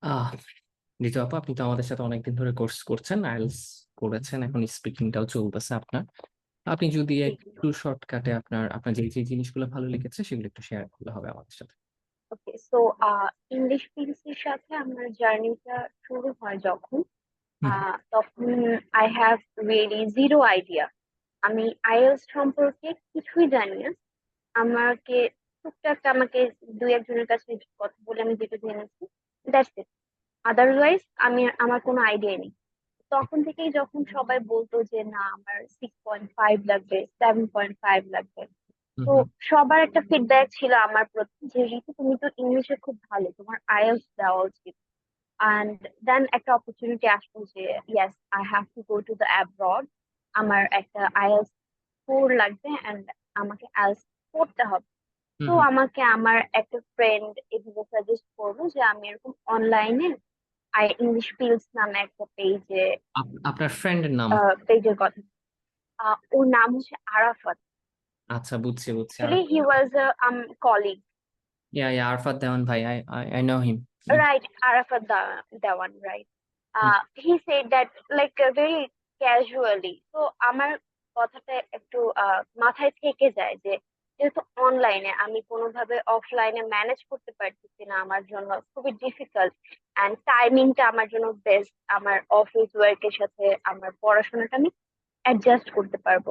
আহ রিতু আপা, আপনি তো আমাদের সাথে অনেকদিন ধরে কোর্স করছেন, আইএলটিএস করেছেন, এখন স্পিকিংটাও চলতেছে আপনার। আপনি যদি জি জি। একটু শর্টকাটে আপনার আপনার যে যে জিনিসগুলো ভালো লেগেছে সেগুলো একটু শেয়ার করলে হবে আমাদের সাথে। ওকে, সো ইংলিশ পিএলসির সাথে আমার জার্নিটা শুরু হয় যখন হুম, তখন I have really zero idea. আমি আইএলটিএস সম্পর্কে কিছুই জানি না। আমাকে টুকটাক আমাকে দুই একজনের কাছে কথা বলে আমি যেটা জেনেছি, দ্যাটস ইট। আদারওয়াইজ আমার কোনো আইডিয়া নেই। তখন থেকেই যখন সবাই বলতো যে না আমার 6.5 লাগবে, 7.5 লাগবে, হুম, তো হুম, সবার একটা ফিডব্যাক ছিল আমার প্রতি যে ঋতু তুমি তো ইংলিশে খুব ভালো, তোমার আইএলটিএস দেওয়া উচিত। অ্যান্ড দেন একটা অপরচুনিটি আসলো যে yes, I have to go to the abroad. আমার একটা আইএলটিএস স্কোর লাগবে অ্যান্ড আমাকে আইএলটিএস পড়তে হবে। হুম, তো হুম। আমাকে আমার একটা ফ্রেন্ড এভাবে সাজেস্ট করলো যে আমি এরকম অনলাইনে ইংলিশ পিলস নামে একটা আপনার ফ্রেন্ডের নাম? পেজের কথা। ওর নাম হচ্ছে আরাফাত। আচ্ছা, বুঝছি বুঝছি। আর অ্যাকচুয়ালি হি ওয়াজ কলিগ। ইয়া আরফাত দেওয়ান ভাই, I know him. Right, Arafat Dewan, right. He said that like very casually. So আমার কথাটা একটু মাথায় থেকে যায় যে যেহেতু অনলাইনে আমি কোনোভাবে অফলাইনে ম্যানেজ করতে পারতেছি না, আমার জন্য খুবই ডিফিকাল্ট। অ্যান্ড টাইমিংটা আমার জন্য বেস্ট, আমার অফিস ওয়ার্কের সাথে আমার পড়াশোনাটা আমি অ্যাডজাস্ট করতে পারবো।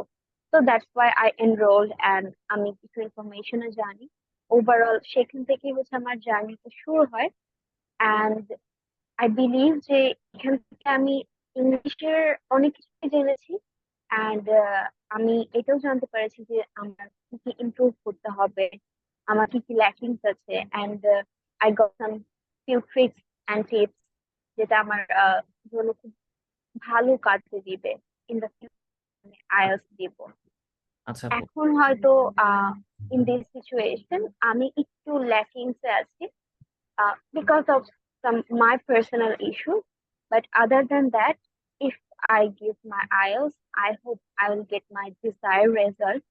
তো that's why I enrolled and আমি কিছু ইনফরমেশনও জানি। ওভারঅল সেখান থেকেই হচ্ছে আমার জার্নিটা শুরু হয়। অ্যান্ড আই বিলিভ যে এখান থেকে আমি ইংলিশের অনেক কিছু জেনেছি। অ্যান্ড আমি এটাও জানতে পেরেছি যে আমার কি কি ইমপ্রুভ করতে হবে, আমার কি কি ল্যাকিংস আছে। And I got some few tricks and tips যেটা আমার জন্য খুব ভালো কাজে দিবে ইন দ্য ফিউচার। আইএলটিএস দিব আচ্ছা। এখন হয়তো ইন দিস সিচুয়েশন আমি একটু ল্যাকিংস এ আছি because of some my personal issues. But other than that, if I give my IELTS, I hope I will get my desired result,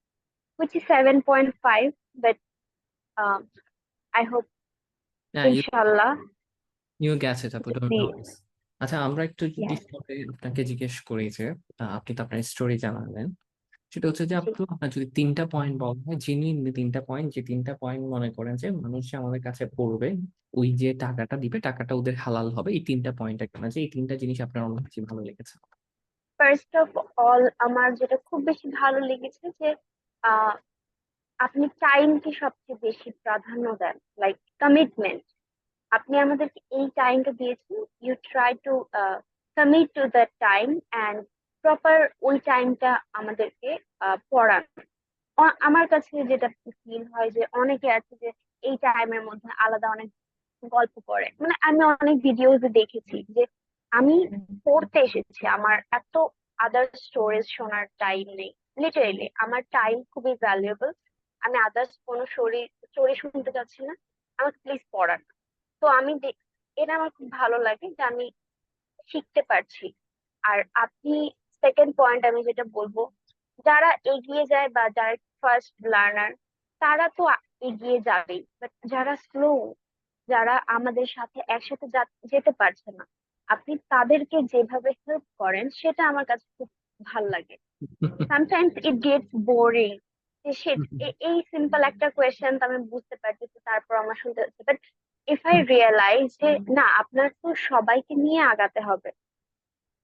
which is 7.5. But um, I hope, না, inshallah, you গেছে আপু, don't the ওয়ারি। আচ্ছা, আমরা একটু যদি yes, পরে আপনাকে জিজ্ঞেস করি যে আপনি তো আপনার স্টোরি জানালেন, সেটা হচ্ছে যে আপু, আপনার যদি তিনটা পয়েন্ট বলা হয়, জেনুইনলি তিনটা পয়েন্ট, যে তিনটা পয়েন্ট মনে করেন যে মানুষ যে আমাদের কাছে পড়বে, ওই যে টাকাটা দিবে, টাকাটা ওদের হালাল হবে, এই তিনটা পয়েন্ট একটা না, যে এই তিনটা জিনিস আপনার অনেক বেশি ভালো লেগেছে। first of all, আমার যেটা খুব বেশি ভালো লেগেছে যে আহ, আপনি টাইমকে সবচেয়ে বেশি প্রাধান্য দেন, লাইক কমিটমেন্ট। আপনি আমাদেরকে এই টাইমটা দিয়েছেন, you try to commit to that time and proper ওই টাইমটা আমাদেরকে পড়ান। আমার কাছে যেটা ফিল হয় যে অনেকে আছে যে এই টাইমের মধ্যে আলাদা অনেক গল্প করে, মানে আমি অনেক ভিডিওস দেখেছি যে আমি পড়তে এসেছি, আমার এত আদার স্টোরিজ শোনার টাইম নেই। লিটারেলি আমার টাইম খুবই ভ্যালুয়েবল। আমি আদার্স কোনো স্টোরি স্টোরি শুনতে চাচ্ছি না, আমাকে প্লিজ পড়ান। তো এটা আমার খুব ভালো লাগে যে আমি শিখতে পারছি। আর আপনি সেকেন্ড পয়েন্ট আমি যেটা বলবো, যারা এগিয়ে যায় বা যারা ফার্স্ট লার্নার তারা তো এগিয়ে যাবেই, বাট যারা স্লো, যারা আমাদের সাথে একসাথে যেতে পারছে না, আপনি তাদেরকে যেভাবে হেল্প করেন সেটা আমার কাছে খুব ভালো লাগে। সামটাইমস ইট গেটস বোরিং যে shit, এই সিম্পল একটা কোয়েশ্চেন তো আমি বুঝতে পারতেছি, তারপর আমার শুনতে হচ্ছে। বাট ইফ আই রিয়েলাইজ যে না, আপনার তো সবাইকে নিয়ে আগাতে হবে,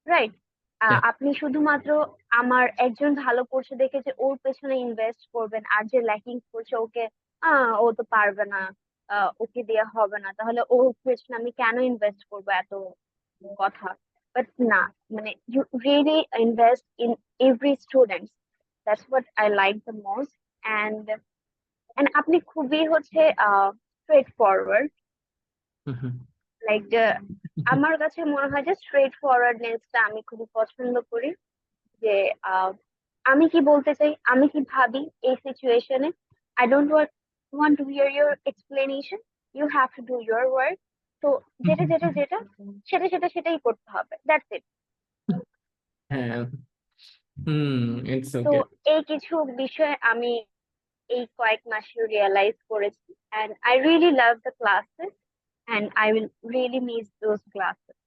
রাইট? Yeah. আপনি শুধুমাত্র আমার একজন ভালো করছে দেখে যে ওর পেছনে ইনভেস্ট করবেন, আর যে ল্যাকিং করছে ওকে ও তো পারবে না, ওকে দেওয়া হবে না, তাহলে ওর পেছনে আমি কেন ইনভেস্ট করবো এত কথা। বাট না, মানে you really invest in every student. That's what I like the most. And and আপনি খুবই হচ্ছে স্ট্রেট ফরওয়ার্ড। লাইক আমার কাছে মনে হয় যে স্ট্রেট ফরওয়ার্ডনেসটা আমি খুবই পছন্দ করি। যে আহ, আমি কি বলতে চাই, আমি কি ভাবি এই সিচুয়েশনে, I don't want to hear your explanation, you have to do your work. তো যেটা যেটা যেটা সেটা সেটা সেটাই করতে হবে, দ্যাটস ইট। হ্যাঁ। হুম। ইটস তো ওকে। এই কিছু বিষয় আমি এই কয়েক মাসে রিয়েলাইজ করেছি, and I really love the classes. and I will really miss those classes.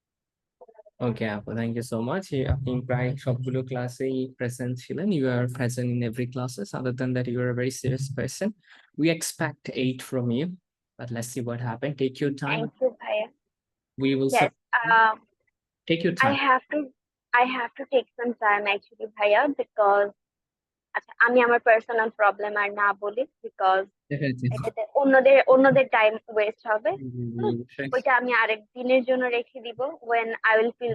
ওকে আপু, থ্যাংক ইউ সো মাচ। আপনি প্রায় সবগুলো ক্লাসেই প্রেজেন্ট ছিলেন। You are present in every classes. Other than that you are very serious person. We expect 8 from you, but let's see what happens. Take your time. Thank you, Bhaiya. We will Yes, take your I time. have to I have to take some time actually, Bhaiya, because আচ্ছা আমি আমার personal problem আর না বলি, because Definitely. এটাতে অন্যদের time waste হবে। জি, জি, হুম, অবশ্যই। ওইটা আমি আরেক দিনের জন্য রেখে দিব, when I will feel